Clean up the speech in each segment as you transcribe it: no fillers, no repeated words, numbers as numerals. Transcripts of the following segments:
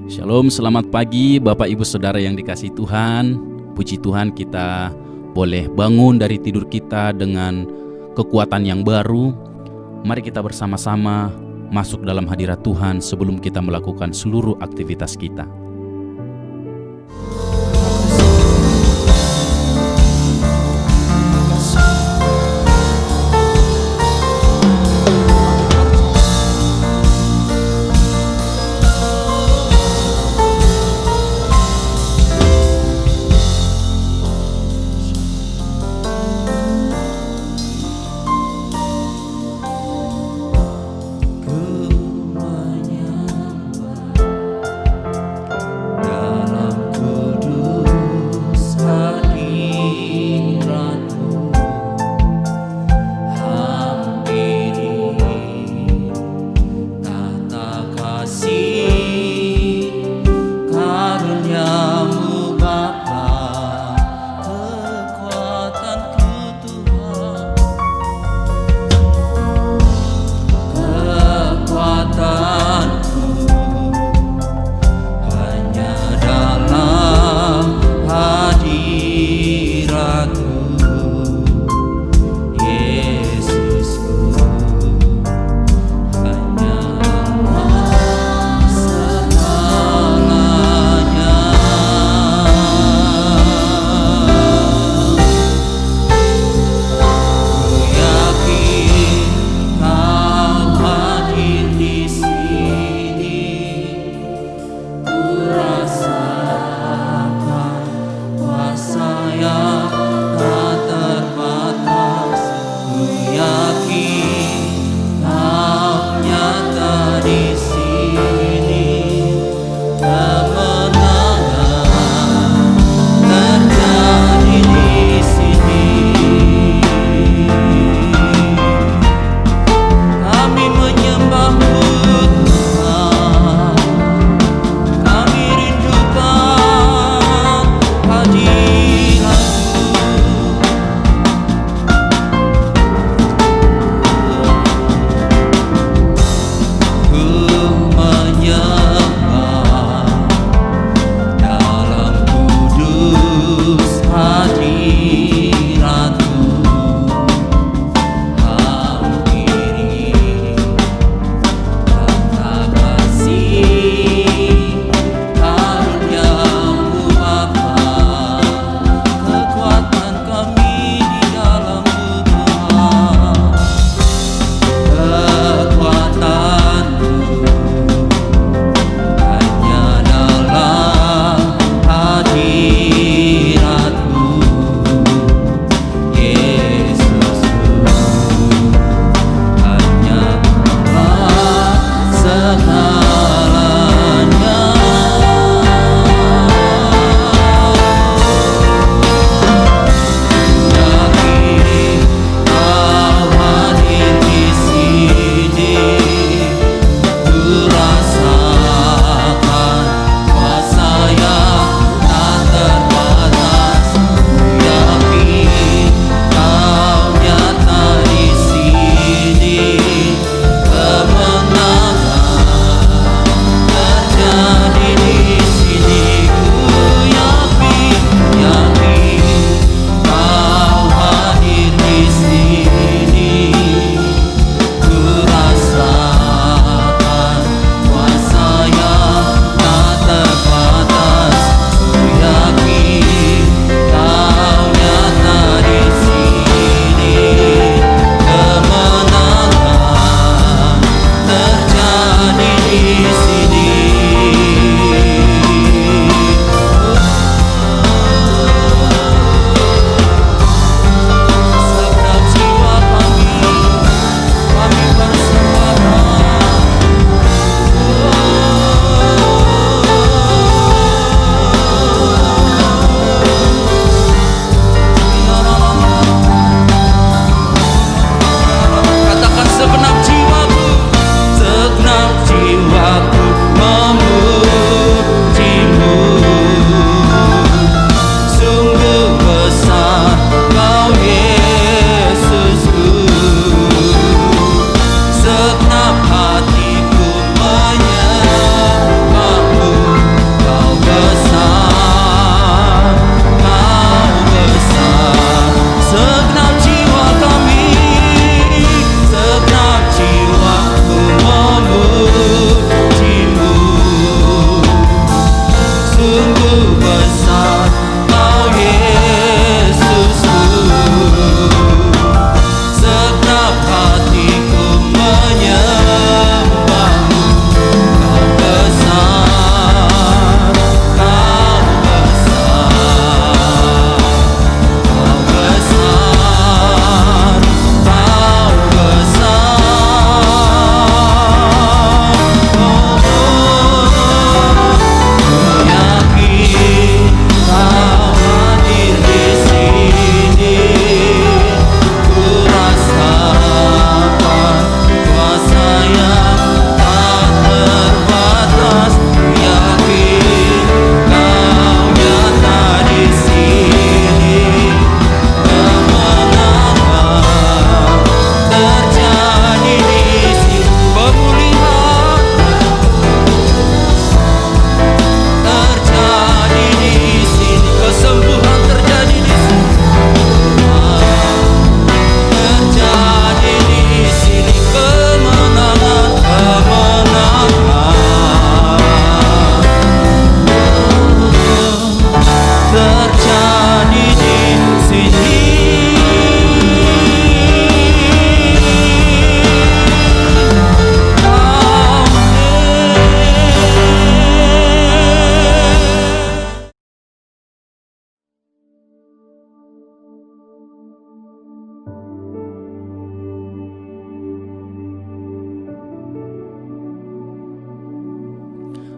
Shalom, selamat pagi Bapak Ibu Saudara yang dikasihi Tuhan. Puji Tuhan kita boleh bangun dari tidur kita dengan kekuatan yang baru. Mari kita bersama-sama masuk dalam hadirat Tuhan sebelum kita melakukan seluruh aktivitas kita.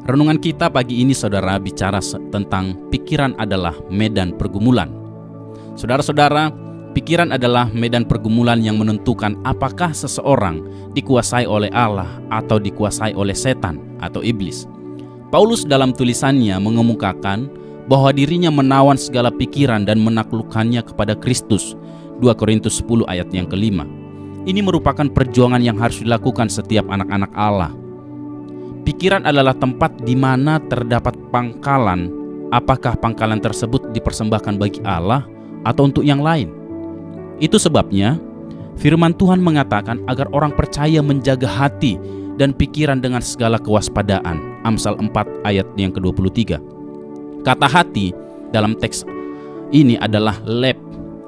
Renungan kita pagi ini saudara bicara tentang pikiran adalah medan pergumulan. Saudara-saudara, pikiran adalah medan pergumulan yang menentukan apakah seseorang dikuasai oleh Allah atau dikuasai oleh setan atau iblis. Paulus dalam tulisannya mengemukakan bahwa dirinya menawan segala pikiran dan menaklukkannya kepada Kristus. 2 Korintus 10 ayat yang kelima. Ini merupakan perjuangan yang harus dilakukan setiap anak-anak Allah. Pikiran adalah tempat di mana terdapat pangkalan. Apakah pangkalan tersebut dipersembahkan bagi Allah atau untuk yang lain? Itu sebabnya firman Tuhan mengatakan agar orang percaya menjaga hati dan pikiran dengan segala kewaspadaan. Amsal 4 ayat yang ke-23. Kata hati dalam teks ini adalah lep.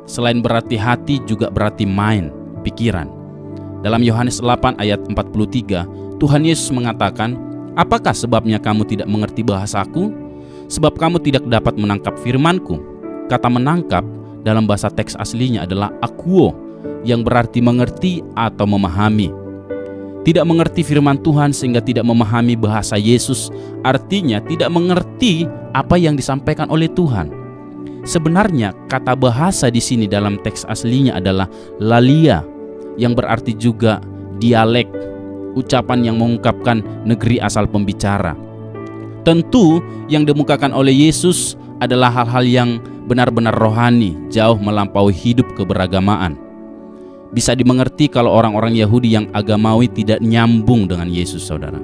Selain berarti hati juga berarti mind, pikiran. Dalam Yohanes 8 ayat 43, Tuhan Yesus mengatakan, "Apakah sebabnya kamu tidak mengerti bahasaku? Sebab kamu tidak dapat menangkap firmanku." Kata menangkap dalam bahasa teks aslinya adalah akuo, yang berarti mengerti atau memahami. Tidak mengerti firman Tuhan sehingga tidak memahami bahasa Yesus, artinya tidak mengerti apa yang disampaikan oleh Tuhan. Sebenarnya kata bahasa di sini dalam teks aslinya adalah lalia, yang berarti juga dialek, ucapan yang mengungkapkan negeri asal pembicara. Tentu yang dimukakan oleh Yesus adalah hal-hal yang benar-benar rohani, jauh melampaui hidup keberagamaan. Bisa dimengerti kalau orang-orang Yahudi yang agamawi tidak nyambung dengan Yesus, saudara.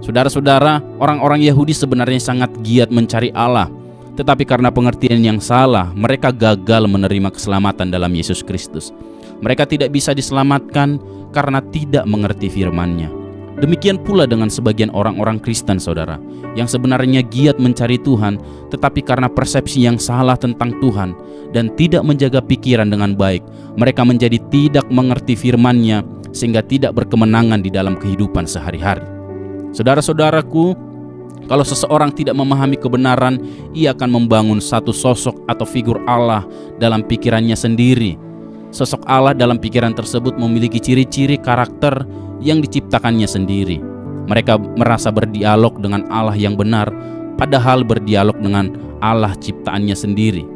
Saudara-saudara, orang-orang Yahudi sebenarnya sangat giat mencari Allah, tetapi karena pengertian yang salah, mereka gagal menerima keselamatan dalam Yesus Kristus. Mereka tidak bisa diselamatkan karena tidak mengerti firman-Nya. Demikian pula dengan sebagian orang-orang Kristen, saudara, yang sebenarnya giat mencari Tuhan, tetapi karena persepsi yang salah tentang Tuhan dan tidak menjaga pikiran dengan baik, mereka menjadi tidak mengerti firman-Nya sehingga tidak berkemenangan di dalam kehidupan sehari-hari. Saudara-saudaraku, kalau seseorang tidak memahami kebenaran, ia akan membangun satu sosok atau figur Allah dalam pikirannya sendiri. Sosok Allah dalam pikiran tersebut memiliki ciri-ciri karakter yang diciptakannya sendiri. Mereka merasa berdialog dengan Allah yang benar, padahal berdialog dengan Allah ciptaannya sendiri.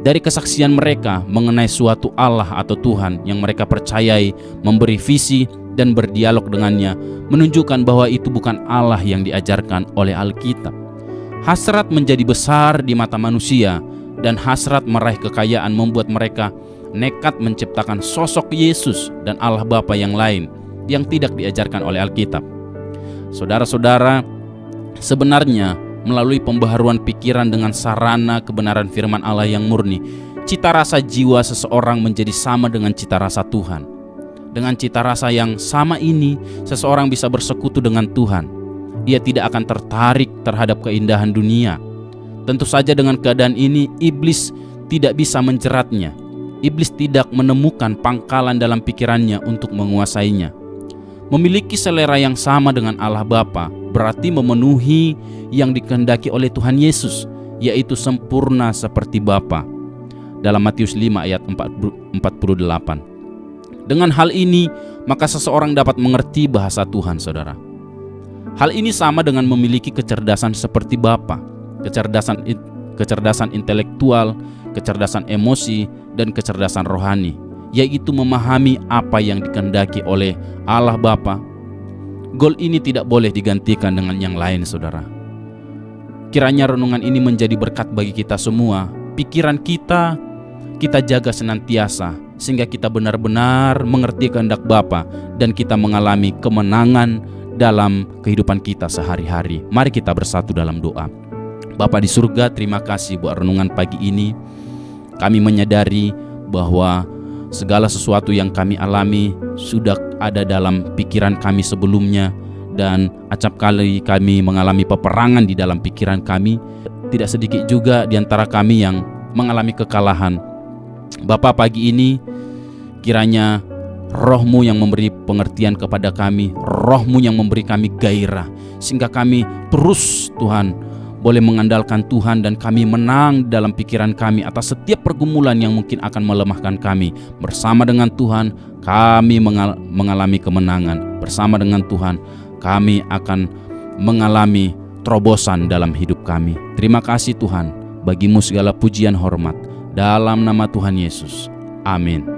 Dari kesaksian mereka mengenai suatu Allah atau Tuhan yang mereka percayai, memberi visi dan berdialog dengannya, menunjukkan bahwa itu bukan Allah yang diajarkan oleh Alkitab. Hasrat menjadi besar di mata manusia dan hasrat meraih kekayaan membuat mereka nekat menciptakan sosok Yesus dan Allah Bapa yang lain yang tidak diajarkan oleh Alkitab. Saudara-saudara, sebenarnya melalui pembaharuan pikiran dengan sarana kebenaran firman Allah yang murni, cita rasa jiwa seseorang menjadi sama dengan cita rasa Tuhan. Dengan cita rasa yang sama ini, seseorang bisa bersekutu dengan Tuhan. Ia tidak akan tertarik terhadap keindahan dunia. Tentu saja dengan keadaan ini, iblis tidak bisa menjeratnya. Iblis tidak menemukan pangkalan dalam pikirannya untuk menguasainya. Memiliki selera yang sama dengan Allah Bapa berarti memenuhi yang dikehendaki oleh Tuhan Yesus, yaitu sempurna seperti Bapa. Dalam Matius 5 ayat 48. Dengan hal ini, maka seseorang dapat mengerti bahasa Tuhan, saudara. Hal ini sama dengan memiliki kecerdasan seperti Bapa, kecerdasan intelektual, kecerdasan emosi, dan kecerdasan rohani, yaitu memahami apa yang dikehendaki oleh Allah Bapa. Goal ini tidak boleh digantikan dengan yang lain, saudara. Kiranya renungan ini menjadi berkat bagi kita semua. Pikiran kita jaga senantiasa, sehingga kita benar-benar mengerti kehendak Bapa dan kita mengalami kemenangan dalam kehidupan kita sehari-hari. Mari kita bersatu dalam doa. Bapa di surga, terima kasih buat renungan pagi ini. Kami menyadari bahwa segala sesuatu yang kami alami sudah ada dalam pikiran kami sebelumnya, dan acap kali kami mengalami peperangan di dalam pikiran kami. Tidak sedikit juga di antara kami yang mengalami kekalahan. Bapa, pagi ini kiranya Roh-Mu yang memberi pengertian kepada kami, Roh-Mu yang memberi kami gairah, sehingga kami terus, Tuhan, boleh mengandalkan Tuhan dan kami menang dalam pikiran kami atas setiap pergumulan yang mungkin akan melemahkan kami. Bersama dengan Tuhan kami mengalami kemenangan. Bersama dengan Tuhan kami akan mengalami terobosan dalam hidup kami. Terima kasih Tuhan, bagimu segala pujian hormat dalam nama Tuhan Yesus. Amin.